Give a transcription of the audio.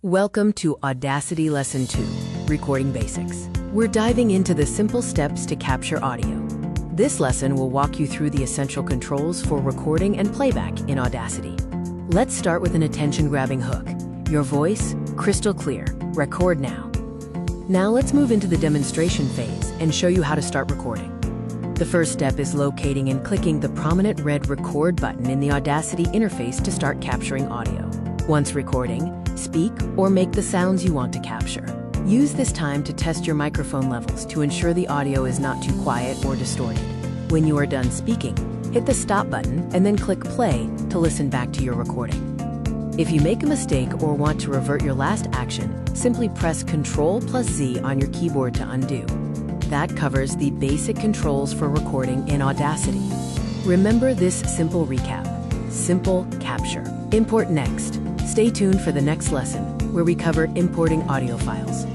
Welcome to Audacity Lesson 2, Recording Basics. We're diving into the simple steps to capture audio. This lesson will walk you through the essential controls for recording and playback in Audacity. Let's start with an attention-grabbing hook. Your voice, crystal clear. Record now. Now let's move into the demonstration phase and show you how to start recording. The first step is locating and clicking the prominent red record button in the Audacity interface to start capturing audio. Once recording, speak or make the sounds you want to capture. Use this time to test your microphone levels to ensure the audio is not too quiet or distorted. When you are done speaking, hit the stop button and then click play to listen back to your recording. If you make a mistake or want to revert your last action, simply press Ctrl+Z on your keyboard to undo. That covers the basic controls for recording in Audacity. Remember this simple recap. Simple capture. Import next. Stay tuned for the next lesson, where we cover importing audio files.